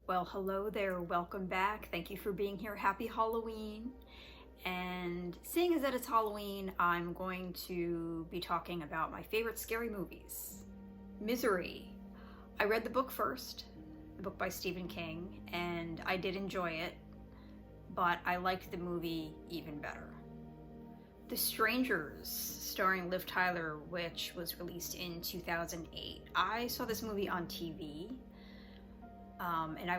Well, hello there, welcome back. Thank you for being here. Happy Halloween. And seeing as that it's Halloween, I'm going to be talking about my favorite scary movies. Misery. I read the book first, the book by Stephen King, and I did enjoy it, but I liked the movie even better. The Strangers, starring Liv Tyler, which was released in 2008. I saw this movie on TV. And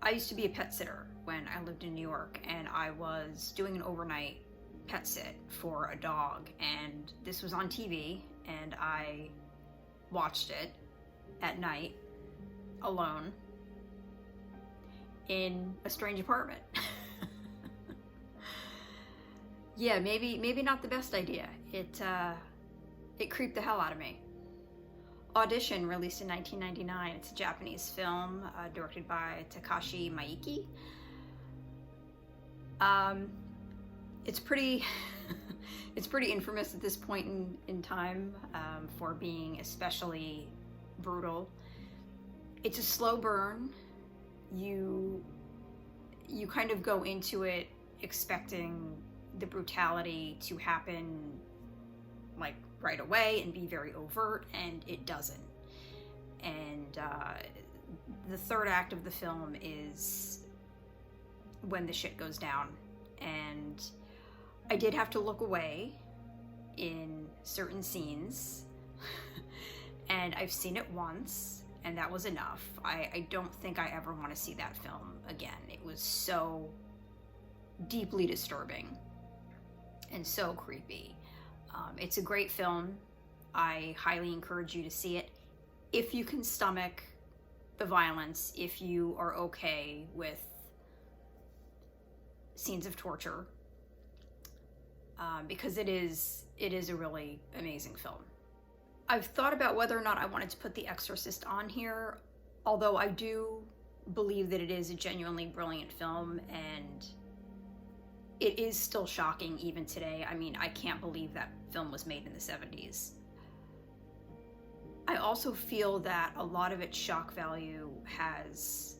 I used to be a pet sitter when I lived in New York, and I was doing an overnight pet sit for a dog, and this was on TV, and I watched it at night alone in a strange apartment. Yeah, maybe not the best idea. It creeped the hell out of me. Audition, released in 1999. It's a Japanese film directed by Takashi Miike. It's pretty it's pretty infamous at this point in time for being especially brutal. It's a slow burn. You kind of go into it expecting the brutality to happen like right away and be very overt, and it doesn't. And the third act of the film is when the shit goes down, and I did have to look away in certain scenes. And I've seen it once, and that was enough. I don't think I ever want to see that film again. It was so deeply disturbing and so creepy. It's a great film. I highly encourage you to see it if you can stomach the violence, if you are okay with scenes of torture, because it is a really amazing film. I've thought about whether or not I wanted to put The Exorcist on here, although I do believe that it is a genuinely brilliant film, and it is still shocking even today. I mean, I can't believe that film was made in the 70s. I also feel that a lot of its shock value has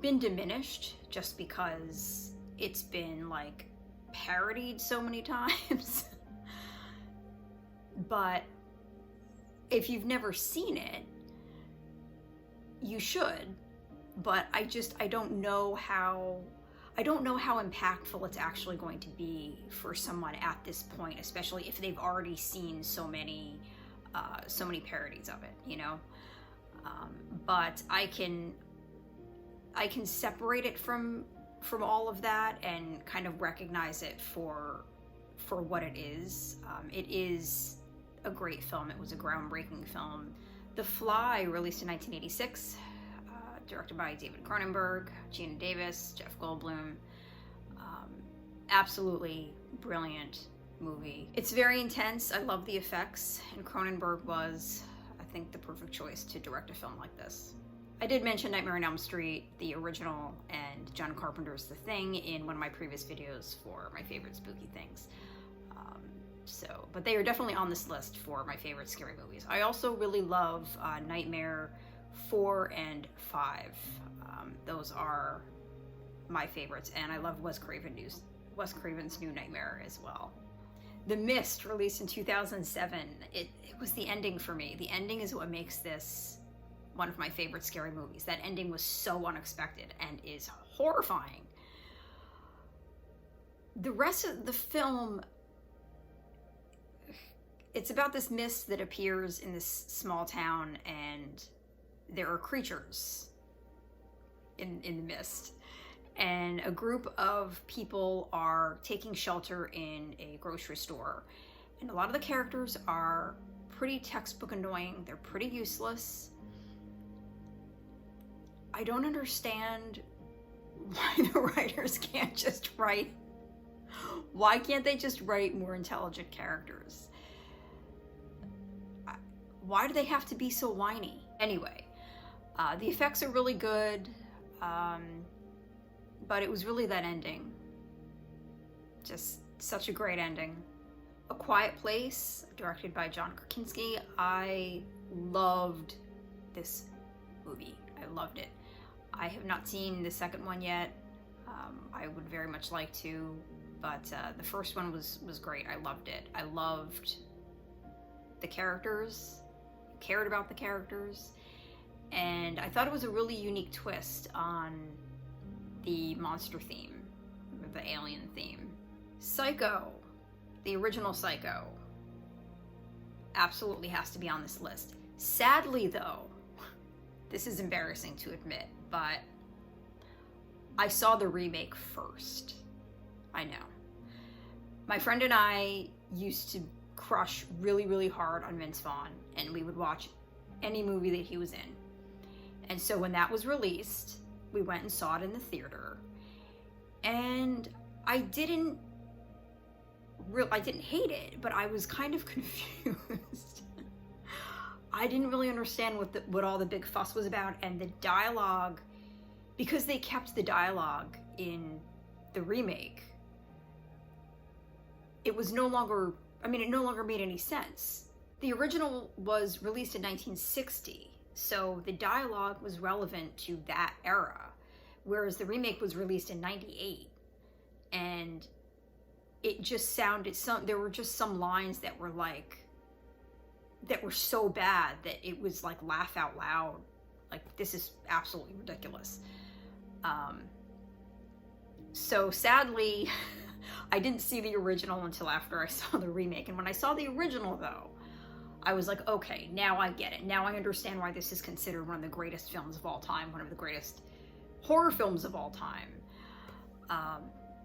been diminished just because it's been like parodied so many times. But if you've never seen it, you should. But I don't know how impactful it's actually going to be for someone at this point, especially if they've already seen so many parodies of it, you know? But I can separate it from all of that and kind of recognize it for what it is. It is a great film. It was a groundbreaking film. The Fly, released in 1986, directed by David Cronenberg, Geena Davis, Jeff Goldblum. Absolutely brilliant movie. It's very intense. I love the effects, and Cronenberg was, I think, the perfect choice to direct a film like this. I did mention Nightmare on Elm Street, the original, and John Carpenter's The Thing in one of my previous videos for my favorite spooky things. But they are definitely on this list for my favorite scary movies. I also really love Nightmare 4 and 5. Those are my favorites, and I love Wes Craven's New Nightmare as well. The Mist, released in 2007. It was the ending for me. The ending is what makes this one of my favorite scary movies. That ending was so unexpected and is horrifying. The rest of the film, it's about this mist that appears in this small town, and there are creatures in the mist. And a group of people are taking shelter in a grocery store. And a lot of the characters are pretty textbook annoying. They're pretty useless. I don't understand why the writers can't just write. Why can't they just write more intelligent characters? Why do they have to be so whiny? Anyway, the effects are really good. But it was really that ending. Just such a great ending. A Quiet Place, directed by John Krasinski. I loved this movie. I loved it. I have not seen the second one yet. I would very much like to, but the first one was great. I loved it. I loved the characters, cared about the characters, and I thought it was a really unique twist on the monster theme, the alien theme. Psycho, the original Psycho, absolutely has to be on this list. Sadly though, this is embarrassing to admit, but I saw the remake first. I know. My friend and I used to crush really, really hard on Vince Vaughn, and we would watch any movie that he was in. And so when that was released, we went and saw it in the theater, and I didn't hate it, but I was kind of confused. I didn't really understand what all the big fuss was about, and the dialogue, because they kept the dialogue in the remake, it no longer made any sense. The original was released in 1960, so the dialogue was relevant to that era, whereas the remake was released in 98, and it just sounded, there were just some lines that were so bad that it was like laugh out loud, like this is absolutely ridiculous. So sadly, I didn't see the original until after I saw the remake. And when I saw the original though, I was like, okay, now I get it. Now I understand why this is considered one of the greatest films of all time, one of the greatest horror films of all time.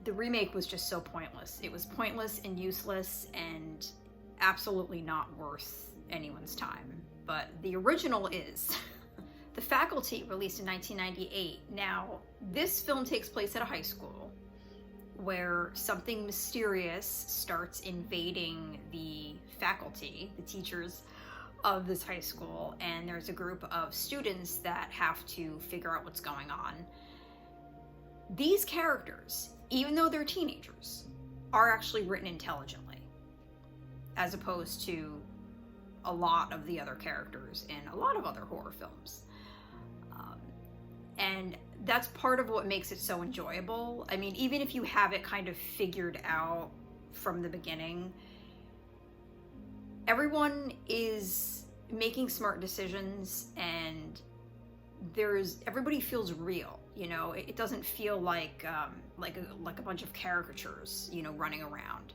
The remake was just so pointless. It was pointless and useless and absolutely not worth anyone's time. But the original is The Faculty, released in 1998. Now, this film takes place at a high school where something mysterious starts invading the faculty, the teachers of this high school, and there's a group of students that have to figure out what's going on. These characters, even though they're teenagers, are actually written intelligently, as opposed to a lot of the other characters in a lot of other horror films. And that's part of what makes it so enjoyable. I mean, even if you have it kind of figured out from the beginning, everyone is making smart decisions, and everybody feels real. You know, it doesn't feel like a bunch of caricatures, you know, running around.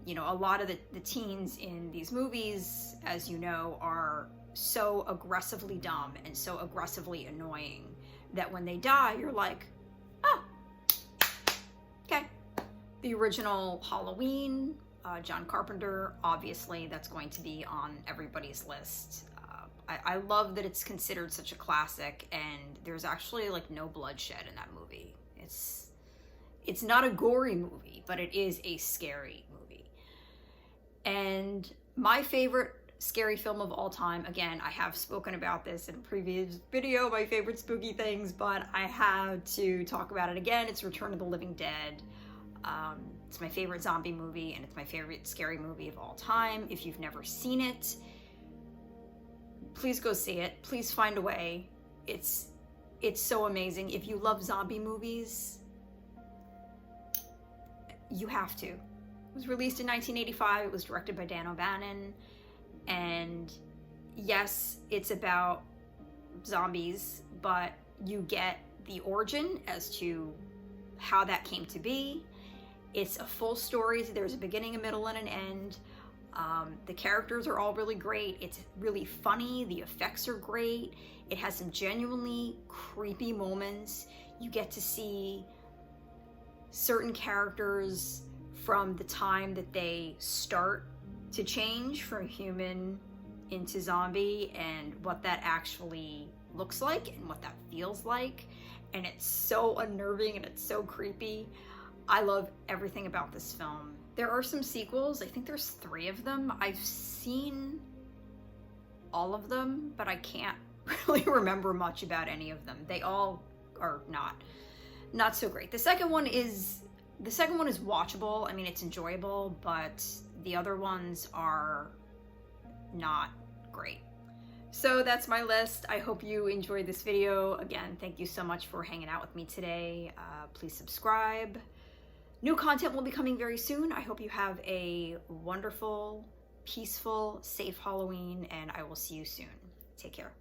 You know, a lot of the teens in these movies, as you know, are so aggressively dumb and so aggressively annoying that when they die, you're like, oh, okay. The original Halloween, John Carpenter, obviously that's going to be on everybody's list. I love that it's considered such a classic, and there's actually like no bloodshed in that movie. It's not a gory movie, but it is a scary movie. And my favorite scary film of all time, again, I have spoken about this in a previous video, my favorite spooky things, but I had to talk about it again. It's Return of the Living Dead. It's my favorite zombie movie, and it's my favorite scary movie of all time. If you've never seen it, please go see it. Please find a way. It's so amazing. If you love zombie movies, you have to. It was released in 1985. It was directed by Dan O'Bannon. And yes, it's about zombies, but you get the origin as to how that came to be. It's a full story. So there's a beginning, a middle, and an end. The characters are all really great. It's really funny. The effects are great. It has some genuinely creepy moments. You get to see certain characters from the time that they start to change from human into zombie, and what that actually looks like and what that feels like. And it's so unnerving and it's so creepy. I love everything about this film. There are some sequels. I think there's 3 of them. I've seen all of them, but I can't really remember much about any of them. They all are not so great. The second one is watchable. I mean, it's enjoyable, but the other ones are not great. So that's my list. I hope you enjoyed this video. Again, thank you so much for hanging out with me today. Please subscribe. New content will be coming very soon. I hope you have a wonderful, peaceful, safe Halloween, and I will see you soon. Take care.